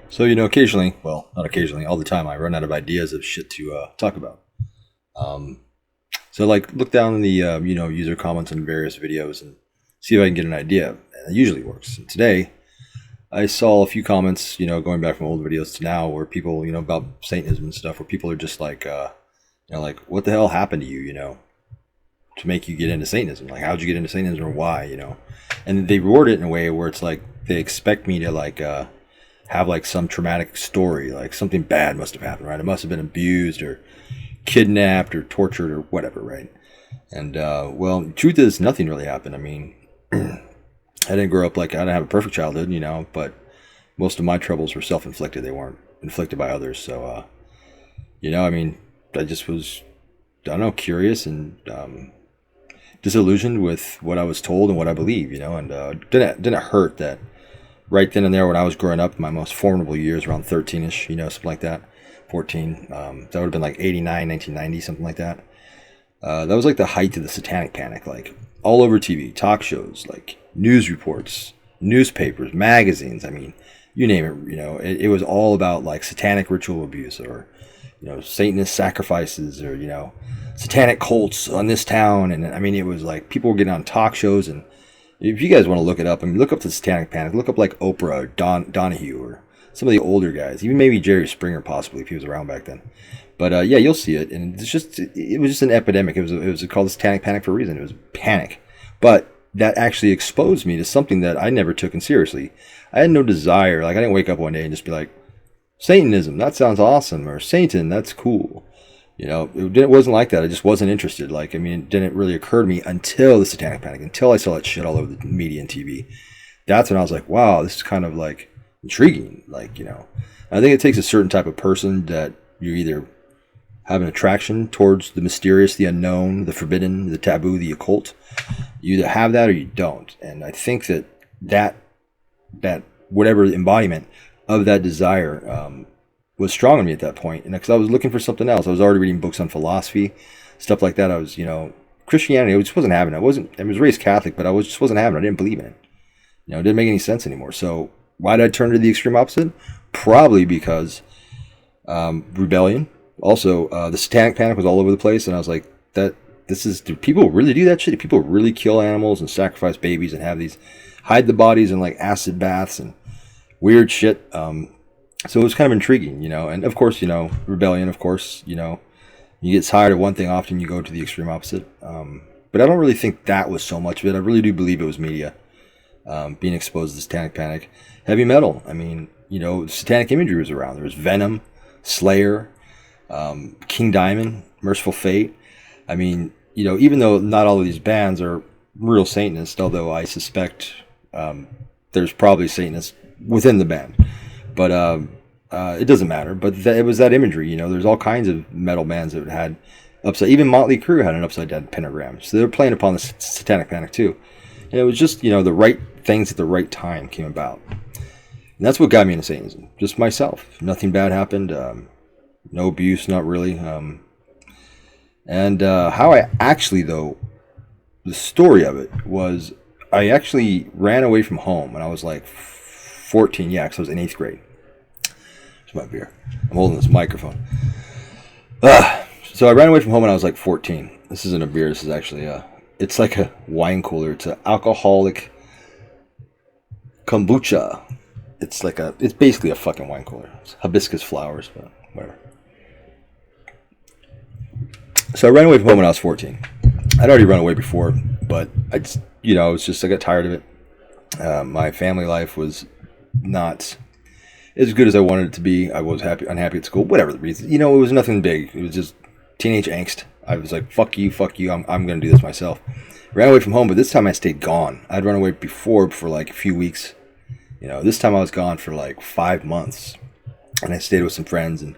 So, occasionally, well, not occasionally, all the time, I run out of ideas of shit to talk about. Um, so, like, look down in the, user comments on various videos and see if I can get an idea. And it usually works. And today, I saw a few comments, going back from old videos to now where people, about Satanism and stuff, where people are just like, like, what the hell happened to you, to make you get into Satanism? Like, how'd you get into Satanism or why, And they reward it in a way where it's like they expect me to, like, have like some traumatic story, like something bad must have happened, right? I must have been abused or kidnapped or tortured or whatever, right? And well, the truth is, nothing really happened. I mean, I didn't grow up like I didn't have a perfect childhood, but most of my troubles were self-inflicted. They weren't inflicted by others. So, I mean, I just was, I don't know, curious and disillusioned with what I was told and what I believe, and didn't hurt that right then and there when I was growing up, my most formidable years, around 13-ish, something like that, 14. That would have been like 89, 1990, something like that. That was like the height of the satanic panic, like all over TV, talk shows, like news reports, newspapers, magazines. I mean, you name it, it was all about like satanic ritual abuse or, Satanist sacrifices or, satanic cults on this town. And I mean, it was like people were getting on talk shows. And if you guys want to look it up, I mean, look up the Satanic Panic. Look up like Oprah or Donahue or some of the older guys, even maybe Jerry Springer possibly if he was around back then. But yeah, you'll see it, and it was just an epidemic. It was called the Satanic Panic for a reason. It was panic, but that actually exposed me to something that I never took in seriously. I had no desire. Like I didn't wake up one day and just be like, Satanism, that sounds awesome, or Satan, that's cool. It wasn't like that. I just wasn't interested. Like, I mean, it didn't really occur to me until the Satanic Panic, until I saw that shit all over the media and TV. That's when I was like, wow, this is kind of like intriguing. Like, I think it takes a certain type of person that you either have an attraction towards the mysterious, the unknown, the forbidden, the taboo, the occult. You either have that or you don't. And I think that whatever embodiment of that desire, was strong on me at that point, and because I was looking for something else. I was already reading books on philosophy, stuff like that. I was, Christianity. I just wasn't having it. I was raised Catholic, but just wasn't having it. I didn't believe in it. It didn't make any sense anymore. So why did I turn to the extreme opposite? Probably because rebellion. Also, the Satanic Panic was all over the place, and I was like, do people really do that shit? Do people really kill animals and sacrifice babies and hide the bodies in like acid baths and weird shit? So it was kind of intriguing, and of course, rebellion, of course, you get tired of one thing, often you go to the extreme opposite. But I don't really think that was so much of it. I really do believe it was media, being exposed to the Satanic Panic. Heavy metal, I mean, satanic imagery was around. There was Venom, Slayer, King Diamond, Merciful Fate. I mean, even though not all of these bands are real Satanists, although I suspect there's probably Satanists within the band. But it doesn't matter. But it was that imagery, there's all kinds of metal bands that had upside. Even Motley Crue had an upside down pentagram. So they were playing upon the Satanic Panic too. And it was just, the right things at the right time came about. And that's what got me into Satanism. Just myself. Nothing bad happened. No abuse, not really. And how I actually, though, the story of it was I actually ran away from home when I was like 14. Yeah, because I was in 8th grade. My beer. I'm holding this microphone. So I ran away from home when I was like 14. This isn't a beer. This is actually it's like a wine cooler. It's an alcoholic kombucha. It's basically a fucking wine cooler. It's hibiscus flowers, but whatever. So I ran away from home when I was 14. I'd already run away before, but I just, I got tired of it. My family life was not as good as I wanted it to be. I was unhappy at school, whatever the reason. It was nothing big. It was just teenage angst. I was like, fuck you, I'm going to do this myself. Ran away from home, but this time I stayed gone. I'd run away before for like a few weeks. This time I was gone for like 5 months. And I stayed with some friends and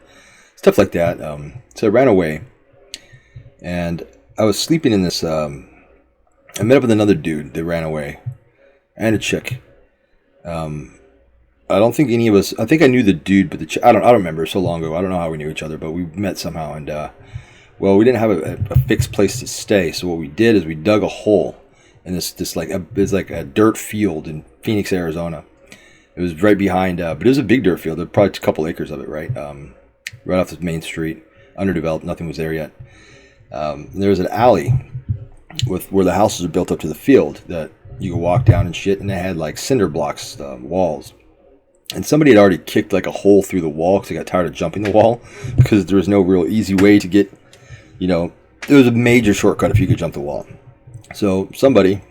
stuff like that. So I ran away. And I was sleeping in this... I met up with another dude that ran away. And a chick. I don't think any of us... I think I knew the dude, but I don't remember. So long ago. I don't know how we knew each other, but we met somehow. And, well, we didn't have a fixed place to stay. So what we did is we dug a hole in this like a dirt field in Phoenix, Arizona. It was right behind, but it was a big dirt field. There were probably a couple acres of it, right? Right off the main street, underdeveloped. Nothing was there yet. There was an alley with where the houses are built up to the field that you could walk down and shit, and it had like cinder blocks walls. And somebody had already kicked like a hole through the wall because they got tired of jumping the wall because there was no real easy way to get, there was a major shortcut if you could jump the wall. So somebody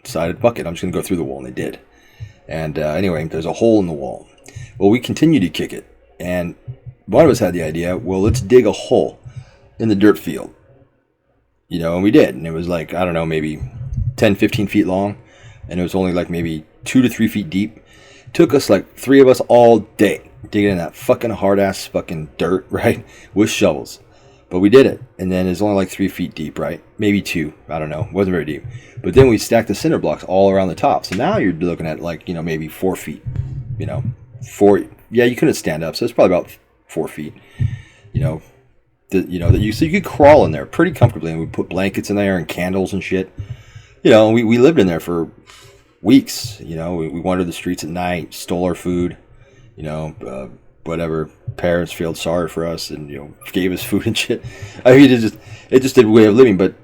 decided, fuck it, I'm just going to go through the wall, and they did. And anyway, there's a hole in the wall. Well, we continued to kick it, and one of us had the idea, well, let's dig a hole in the dirt field. And we did, and it was like, I don't know, maybe 10, 15 feet long, and it was only like maybe 2 to 3 feet deep. Took us like 3 of us all day digging in that fucking hard ass fucking dirt, right, with shovels. But we did it, and then it's only like 3 feet deep, right? Maybe 2, I don't know. It wasn't very deep. But then we stacked the cinder blocks all around the top. So now you're looking at like, maybe 4 feet. 4. Yeah, you couldn't stand up, so it's probably about 4 feet. So you could crawl in there pretty comfortably, and we put blankets in there and candles and shit. We lived in there for weeks. We wandered the streets at night, stole our food, whatever. Parents felt sorry for us and gave us food and shit. I mean, it just did a way of living. But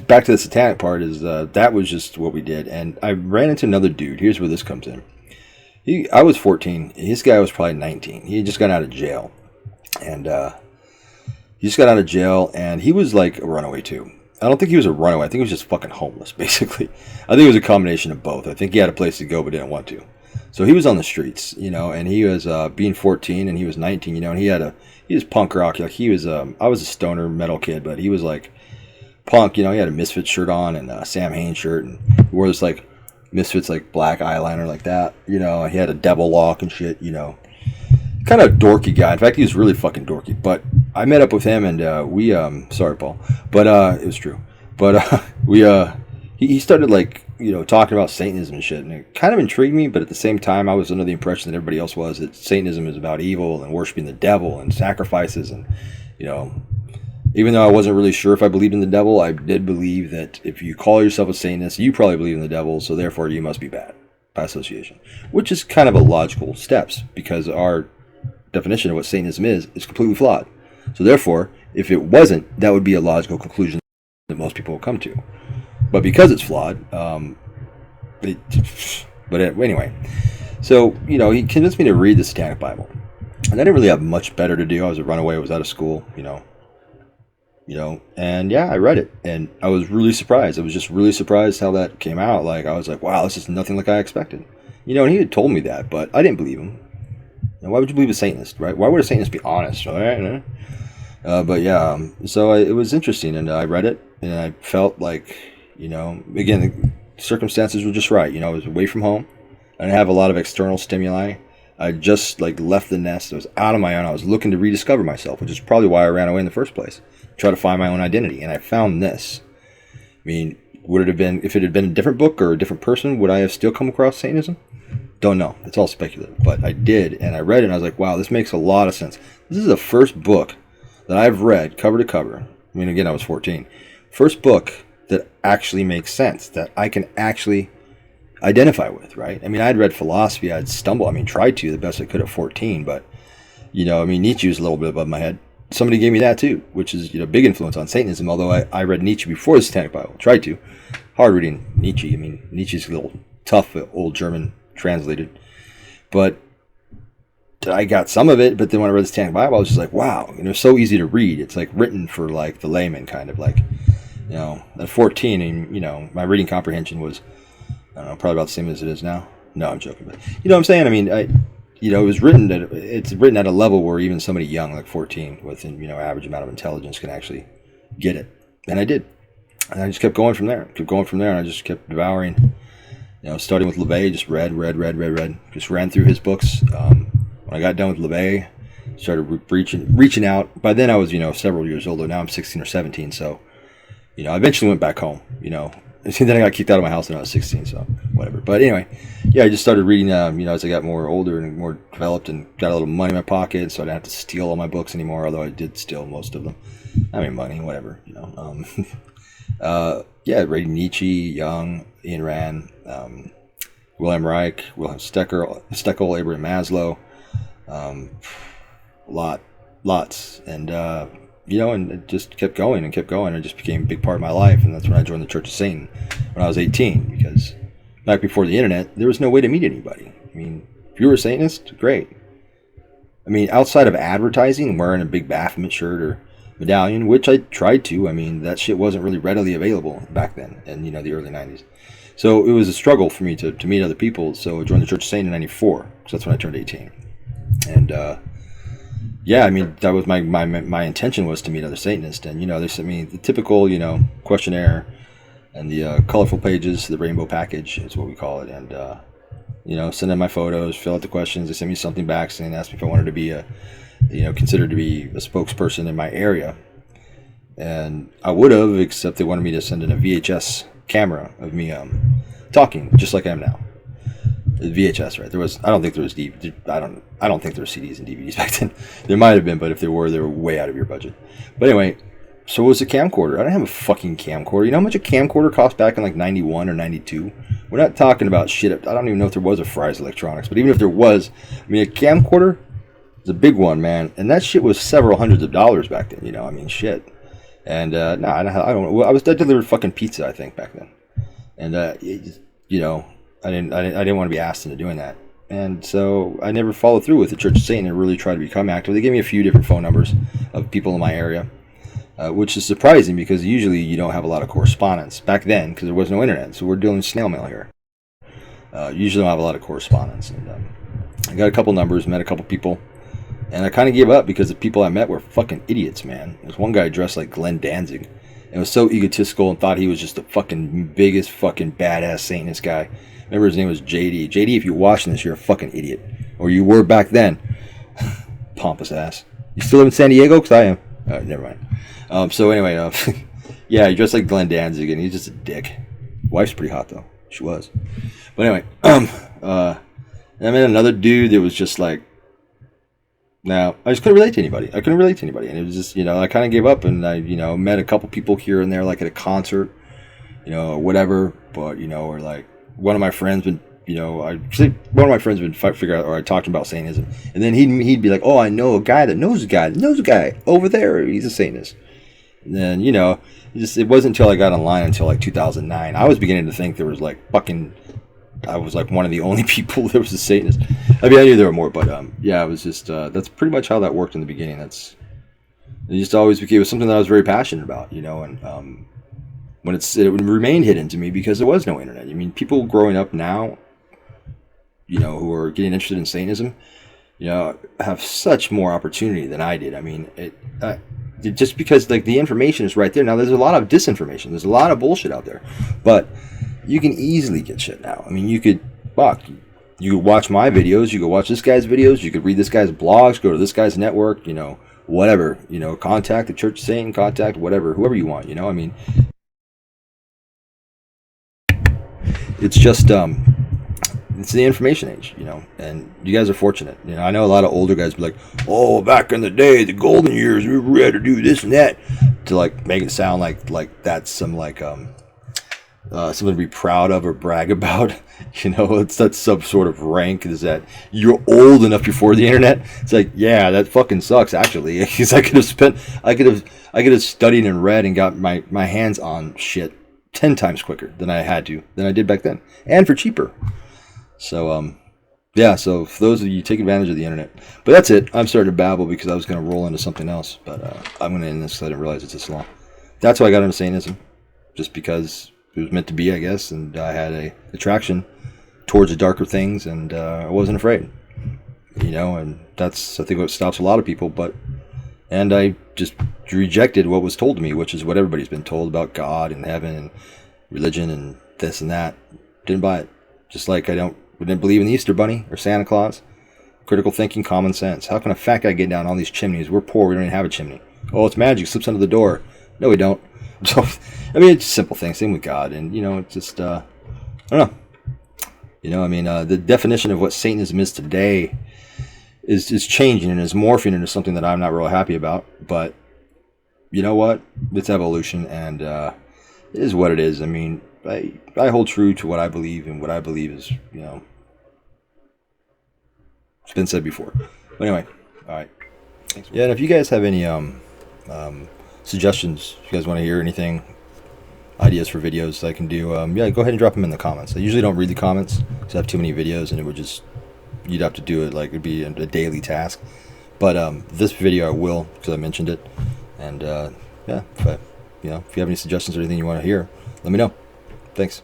back to the satanic part is that was just what we did. And I ran into another dude. Here's where this comes in. I was 14. This guy was probably 19. He had just got out of jail, and he was like a runaway too. I don't think he was a runaway. I think he was just fucking homeless, basically. I think it was a combination of both. I think he had a place to go but didn't want to. So he was on the streets, and he was being 14 and he was 19, and he was punk rock. Like he was, I was a stoner metal kid, but he was like punk, he had a Misfits shirt on and a Sam Hain shirt, and he wore this like Misfits like black eyeliner like that, he had a devil lock and shit, kind of dorky guy. In fact, he was really fucking dorky. But I met up with him, and we sorry, Paul, but it was true. But he started like talking about Satanism and shit, and it kind of intrigued me. But at the same time, I was under the impression that everybody else was, that Satanism is about evil and worshiping the devil and sacrifices, and even though I wasn't really sure if I believed in the devil, I did believe that if you call yourself a Satanist, you probably believe in the devil, so therefore you must be bad by association, which is kind of a logical steps, because our definition of what Satanism is completely flawed. So therefore, if it wasn't, that would be a logical conclusion that most people will come to. But because it's flawed, anyway, so he convinced me to read the Satanic Bible, and I didn't really have much better to do. I was a runaway. I was out of school, and yeah, I read it, and I was really surprised. I was just really surprised how that came out. Like I was like, wow, this is nothing like I expected. And he had told me that, but I didn't believe him. Why would you believe a Satanist, right? Why would a Satanist be honest, right? But yeah, so it was interesting, and I read it, and I felt like, again, the circumstances were just right. I was away from home. I didn't have a lot of external stimuli. I just like left the nest. I was out on my own. I was looking to rediscover myself, which is probably why I ran away in the first place. Try to find my own identity, and I found this. I mean, would it have been, if it had been a different book or a different person, would I have still come across Satanism? Don't know. It's all speculative. But I did, and I read it, and I was like, wow, this makes a lot of sense. This is the first book that I've read cover to cover. I mean, again, I was 14. First book that actually makes sense, that I can actually identify with, right? I mean, I'd read philosophy. I'd tried to the best I could at 14. But, Nietzsche was a little bit above my head. Somebody gave me that too, which is, big influence on Satanism, although I read Nietzsche before the Satanic Bible. Tried to. Hard reading Nietzsche. I mean, Nietzsche's a little tough, old German translated, but I got some of it. But then when I read the Satanic Bible, I was just like, wow, it's so easy to read. It's like written for like the layman, kind of like, at 14, and my reading comprehension was, I don't know, probably about the same as it is now. No, I'm joking, but what I'm saying. I mean, it's written at a level where even somebody young, like 14, with average amount of intelligence, can actually get it, and I did, and I just kept going from there, and I just kept devouring. Starting with Lavey, just read. Just ran through his books. When I got done with Lavey, started reaching out. By then I was, several years older. Now I'm 16 or 17. So, I eventually went back home, And then I got kicked out of my house when I was 16, so whatever. But anyway, yeah, I just started reading, as I got more older and more developed and got a little money in my pocket, so I didn't have to steal all my books anymore, although I did steal most of them. I mean, money, whatever, Yeah, reading Nietzsche, Jung, Ayn Rand, Wilhelm Reich, Wilhelm Steckel, Abraham Maslow, lots, and and it just kept going and kept going. It just became a big part of my life, and that's when I joined the Church of Satan when I was 18. Because back before the internet, there was no way to meet anybody. I mean, if you were a Satanist, great. I mean, outside of advertising and wearing a big Baphomet shirt or medallion, which I tried to, I mean, that shit wasn't really readily available back then in, the early 90s. So it was a struggle for me to meet other people. So I joined the Church of Satan in 94, because that's when I turned 18. And, yeah, I mean, that was my intention was to meet other Satanists. And, they sent me the typical, questionnaire and the colorful pages, the rainbow package is what we call it. And, send in my photos, fill out the questions. They sent me something back saying, asked me if I wanted to be considered to be a spokesperson in my area. And I would have, except they wanted me to send in a VHS camera of me talking, just like I am now. VHS, right? I don't think there was I don't think there were CDs and DVDs back then. There might have been, but if there were, they were way out of your budget. But anyway, so it was a camcorder. I don't have a fucking camcorder. You know how much a camcorder cost back in like 91 or 92? We're not talking about shit. I don't even know if there was a Fry's Electronics, but even if there was, I mean, a camcorder is a big one, man. And that shit was several hundreds of dollars back then, I mean, shit. And, I don't know. I delivered fucking pizza, I think, back then. And, I didn't want to be asked into doing that. And so I never followed through with the Church of Satan and really tried to become active. They gave me a few different phone numbers of people in my area, which is surprising because usually you don't have a lot of correspondence back then because there was no internet. So we're doing snail mail here. Usually don't have a lot of correspondence. And I got a couple numbers, met a couple people, and I kind of gave up because the people I met were fucking idiots, man. There's one guy dressed like Glenn Danzig and was so egotistical and thought he was just the fucking biggest fucking badass Satanist guy. Remember, his name was JD. JD, if you're watching this, you're a fucking idiot. Or you were back then. Pompous ass. You still live in San Diego? Because I am. Alright, never mind. So anyway, yeah, he dressed like Glenn Danzig, and he's just a dick. Wife's pretty hot, though. She was. But anyway, I met another dude that was just like, now, I just couldn't relate to anybody. And it was just, I kind of gave up, and I, met a couple people here and there, like at a concert, or whatever. But, or like, one of my friends would, figure out, or I talked about Satanism, and then he'd be like, oh, I know a guy that knows a guy over there. He's a Satanist. And then, it wasn't until I got online until like 2009. I was beginning to think there was like I was like one of the only people that was a Satanist. I mean, I knew there were more, but yeah, it was just that's pretty much how that worked in the beginning. It was something that I was very passionate about, and when it remained hidden to me because there was no internet. I mean, people growing up now, who are getting interested in Satanism, have such more opportunity than I did. I mean, just because like the information is right there. Now, there's a lot of disinformation. There's a lot of bullshit out there, but you can easily get shit now. I mean, you could watch my videos, you could watch this guy's videos, you could read this guy's blogs, go to this guy's network, whatever, contact the Church of Satan, contact whatever, whoever you want, I mean, it's just, it's the information age, and you guys are fortunate. I know a lot of older guys be like, oh, back in the day, the golden years, we had to do this and that, to like make it sound like that's some like, something to be proud of or brag about. That's some sort of rank, is that you're old enough before the internet. It's like, yeah, that fucking sucks actually, because I could have studied and read and got my hands on shit 10 times quicker than I did back then, and for cheaper. So yeah, so for those of you, take advantage of the internet. But that's it. I'm starting to babble because I was going to roll into something else, but I'm going to end this because I didn't realize it's this long. That's why I got into Satanism, just because it was meant to be, I guess, and I had a attraction towards the darker things, and I wasn't afraid, and that's, I think, what stops a lot of people. And I just rejected what was told to me, which is what everybody's been told about God and heaven and religion and this and that. Didn't buy it. Just like I didn't believe in the Easter Bunny or Santa Claus. Critical thinking, common sense. How can a fat guy get down all these chimneys? We're poor. We don't even have a chimney. Oh, it's magic. Slips under the door. No, we don't. So, I mean, it's simple things. Same with God. And, it's just, I don't know. The definition of what Satanism is today is changing and is morphing into something that I'm not real happy about. But you know what? It's evolution, and it is what it is. I mean, I hold true to what I believe, and what I believe is, you know, it's been said before. But anyway, all right. Thanks. Yeah, and if you guys have any suggestions, if you guys want to hear anything, ideas for videos I can do, yeah, go ahead and drop them in the comments. I usually don't read the comments because I have too many videos, and it would just, you'd have to do it like it'd be a daily task. But this video I will, because I mentioned it. And yeah, if you have any suggestions or anything you want to hear, let me know. Thanks.